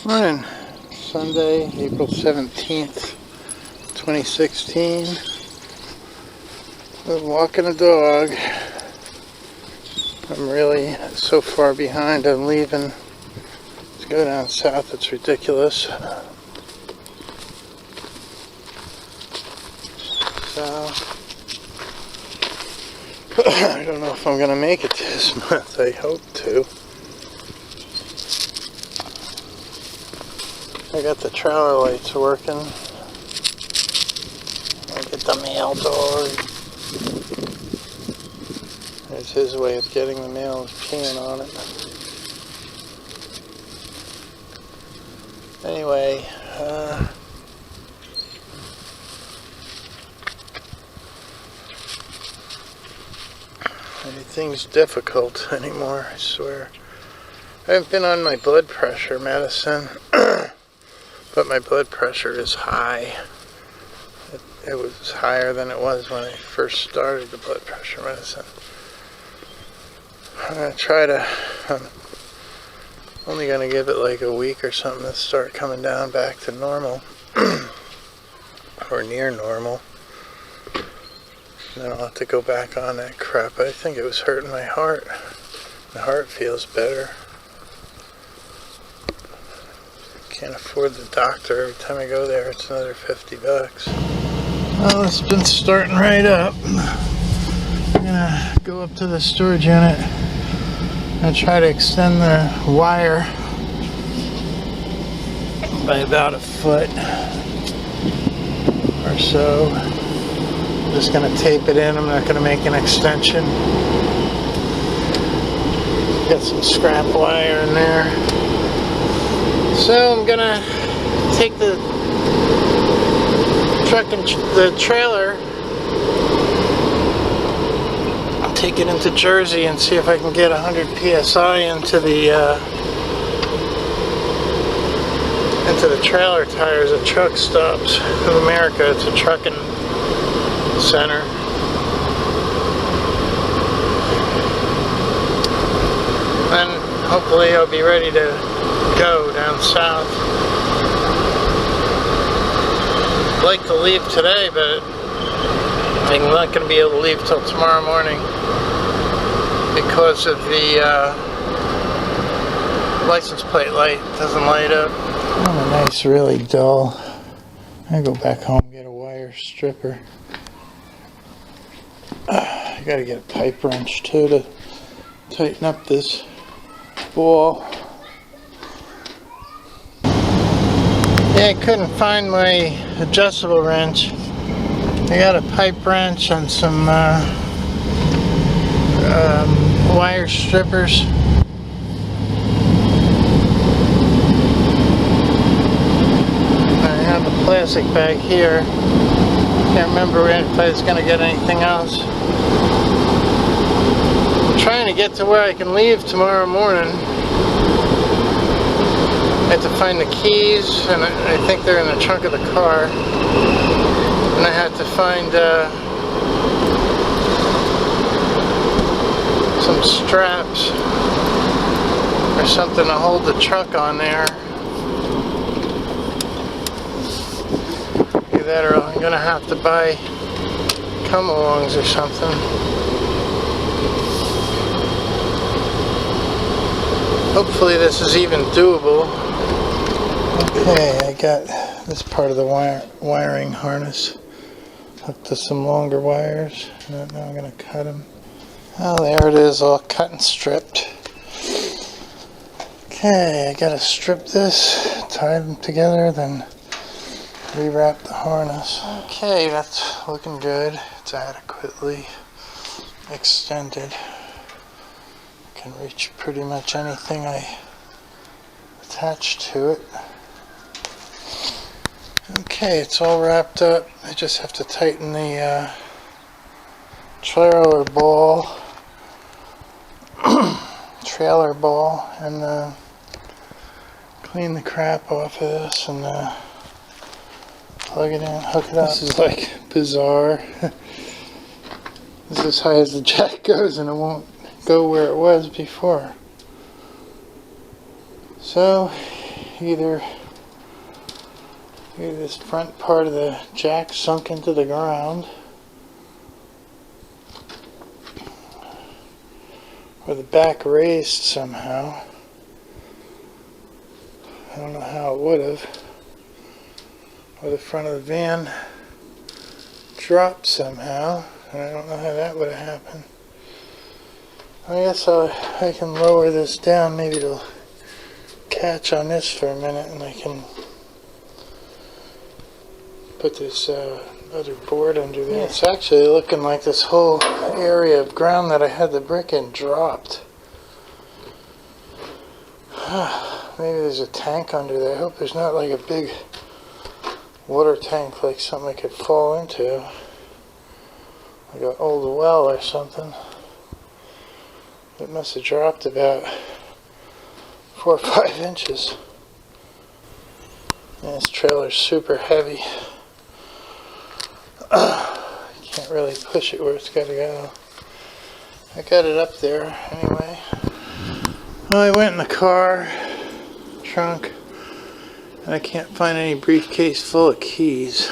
Morning, Sunday, April 17th, 2016. I'm walking a dog. I'm really so far behind. I'm leaving to go down south. It's ridiculous. So, I don't know if I'm going to make it this month. I hope to. I got the trailer lights working. I'll get the mail dog. There's his way of getting the mail, is peeing on it. Anyway, everything's difficult anymore, I swear. I haven't been on my blood pressure medicine. But my blood pressure is high. It was higher than it was when I first started the blood pressure medicine. I'm going to try to, I'm only going to give it like a week or something to start coming down back to normal. Or near normal. And then I'll have to go back on that crap. I think it was hurting my heart. My heart feels better. Can't afford the doctor. Every time I go there, it's another $50. Well, it's been starting right up. I'm gonna go up to the storage unit and try to extend the wire by about a foot or so. I'm just gonna tape it in. I'm not gonna make an extension. Got some scrap wire in there. So I'm gonna take the truck and the trailer, take it into Jersey and see if I can get 100 psi into the trailer tires at truck stops. In America, it's a trucking center. And hopefully I'll be ready to go down south. I'd like to leave today, but I'm not going to be able to leave till tomorrow morning because of the license plate light doesn't light up. Oh, nice, really dull. I go back home and get a wire stripper. I gotta get a pipe wrench too to tighten up this ball. Yeah, I couldn't find my adjustable wrench. I got a pipe wrench and some wire strippers. I have a plastic bag here. Can't remember if I was going to get anything else. I'm trying to get to where I can leave tomorrow morning. I had to find the keys, and I think they're in the trunk of the car. And I had to find some straps or something to hold the truck on there. Either that or I'm gonna have to buy come-alongs or something. Hopefully this is even doable. Okay, I got this part of the wiring harness hooked to some longer wires. Now I'm going to cut them. Oh, there it is, all cut and stripped. Okay, I got to strip this, tie them together, then rewrap the harness. Okay, that's looking good. It's adequately extended. I can reach pretty much anything I attach to it. Okay, it's all wrapped up. I just have to tighten the trailer ball and clean the crap off of this and plug it in, hook it up. This is like bizarre. This is as high as the jack goes and it won't go where it was before. So either this front part of the jack sunk into the ground, or the back raised somehow. I don't know how it would have. Or the front of the van dropped somehow. And I don't know how that would have happened. I guess I can lower this down. Maybe it'll catch on this for a minute and I can put this other board under there. It's actually looking like this whole area of ground that I had the brick in dropped. Maybe there's a tank under there. I hope there's not like a big water tank, like something I could fall into. Like an old well or something. It must have dropped about 4 or 5 inches. And this trailer's super heavy. Can't really push it where it's got to go. I got it up there anyway. Well, I went in the car, trunk, and I can't find any briefcase full of keys.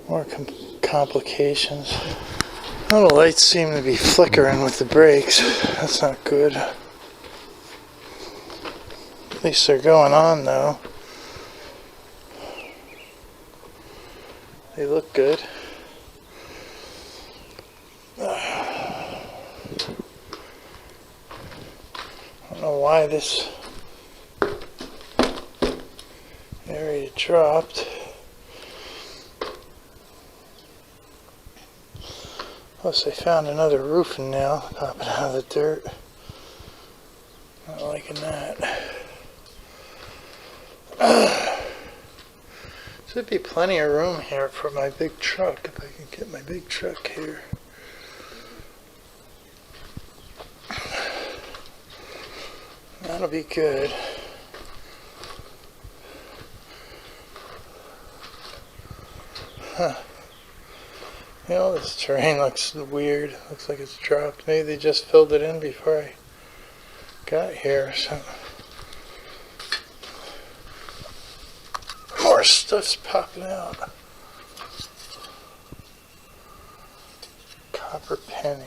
More complications. All the lights seem to be flickering with the brakes. That's not good. At least they're going on though. They look good. I don't know why this area dropped. Plus I found another roofing nail popping out of the dirt. Not liking that. Should be plenty of room here for my big truck if I can get my big truck here. That'll be good. Huh. You know, this terrain looks weird. Looks like it's dropped. Maybe they just filled it in before I got here or something. More stuff's popping out. Copper penny.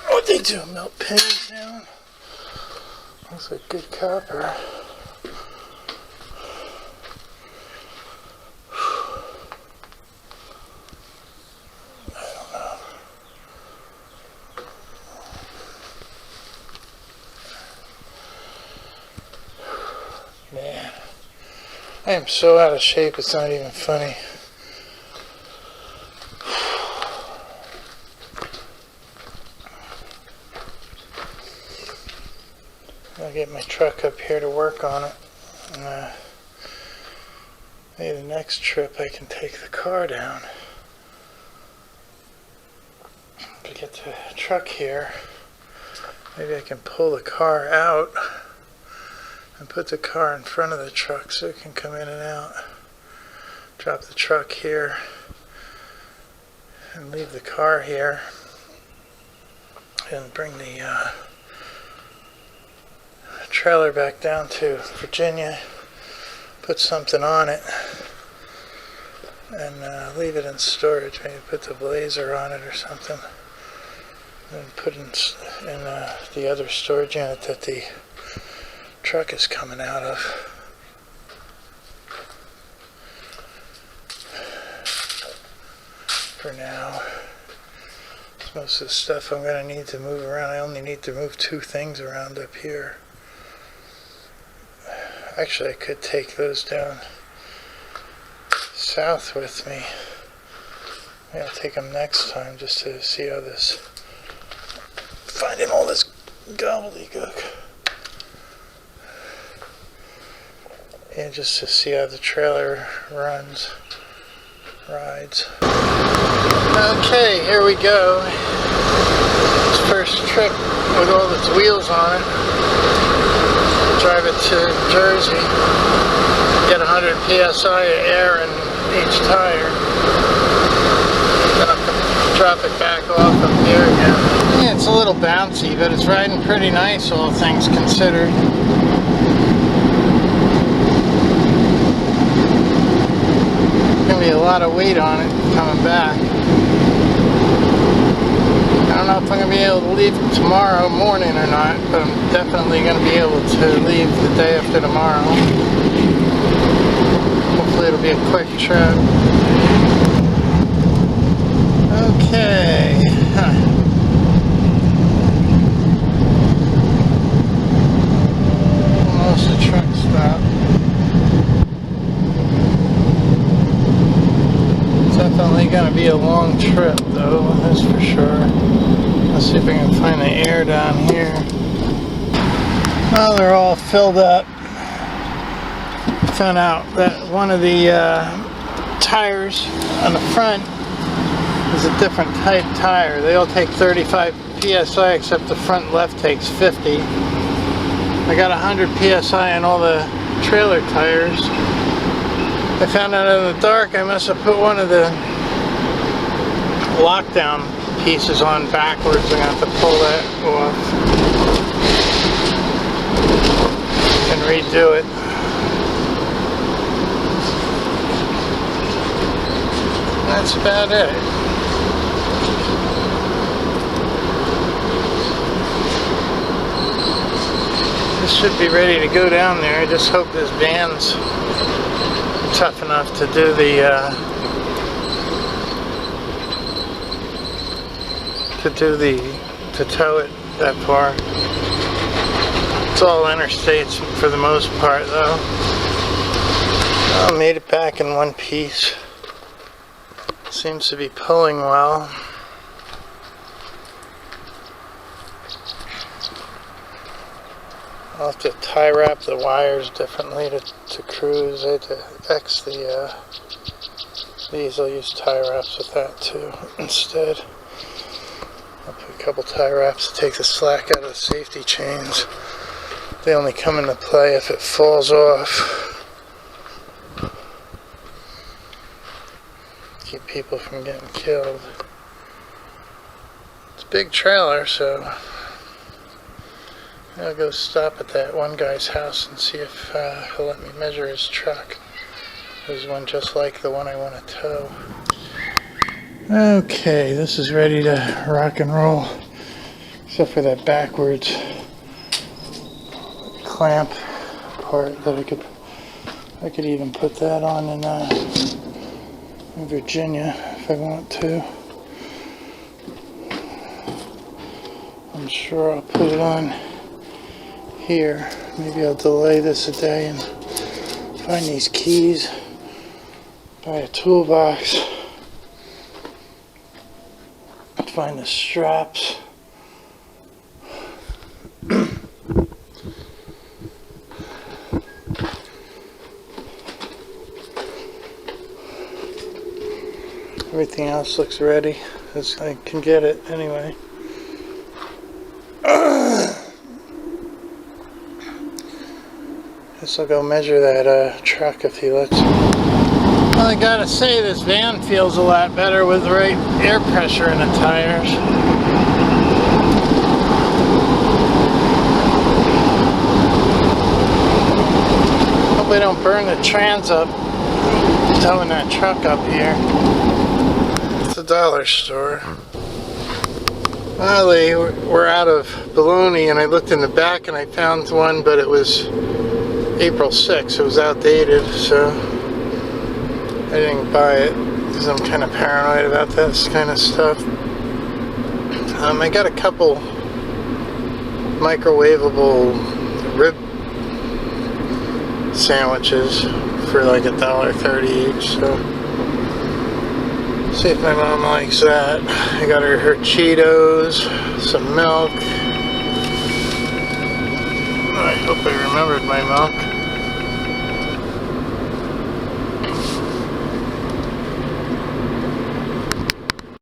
What'd they do? Melt pennies down? Looks like good copper. Man, I am so out of shape, it's not even funny. I'll get my truck up here to work on it. And maybe the next trip I can take the car down. To get the truck here, maybe I can pull the car out and put the car in front of the truck so it can come in and out. Drop the truck here and leave the car here and bring the trailer back down to Virginia, put something on it and leave it in storage. Maybe put the Blazer on it or something and put in the other storage unit that the truck is coming out of. For now, most of the stuff I'm going to need to move around. I only need to move 2 things around up here. Actually, I could take those down south with me. Maybe I'll take them next time just to see how this, finding all this gobbledygook. And just to see how the trailer rides. Okay, here we go. This first trip with all its wheels on it. Drive it to Jersey. Get 100 psi of air in each tire. Then I'll drop it back off up here again. Yeah, it's a little bouncy, but it's riding pretty nice, all things considered. Gonna be a lot of weight on it coming back. I don't know if I'm gonna be able to leave tomorrow morning or not, but I'm definitely gonna be able to leave the day after tomorrow. Hopefully it'll be a quick trip. Okay. Almost a truck stop. It's definitely going to be a long trip though, that's for sure. Let's see if I can find the air down here. Well, they're all filled up. Found out that one of the tires on the front is a different type tire. They all take 35 psi except the front left takes 50. I got 100 psi on all the trailer tires. I found out in the dark I must have put one of the lockdown pieces on backwards. I'm going to have to pull that off and redo it. That's about it. This should be ready to go down there. I just hope this van's tough enough to do the to tow it that far. It's all interstates for the most part though. I made it back in one piece. Seems to be pulling well. I'll have to tie wrap the wires differently to cruise. I had to X these. I'll use tie wraps with that too instead. I'll put a couple tie wraps to take the slack out of the safety chains. They only come into play if it falls off. Keep people from getting killed. It's a big trailer, so I'll go stop at that one guy's house and see if he'll let me measure his truck. There's one just like the one I want to tow. Okay, this is ready to rock and roll, except for that backwards clamp part that I could even put that on in Virginia if I want to. I'm sure I'll put it on here. Maybe I'll delay this a day and find these keys, buy a toolbox, find the straps. Everything else looks ready as I can get it anyway. Guess I'll go measure that truck if he lets me. Well, I gotta say this van feels a lot better with the right air pressure in the tires. Hope I don't burn the trans up towing that truck up here. It's a dollar store. Well, they were out of bologna and I looked in the back and I found one, but it was April 6th. It was outdated, so I didn't buy it because I'm kind of paranoid about this kind of stuff. I got a couple microwavable rib sandwiches for like $1.30 each, so see if my mom likes that. I got her Cheetos, some milk. I hope I remembered my milk.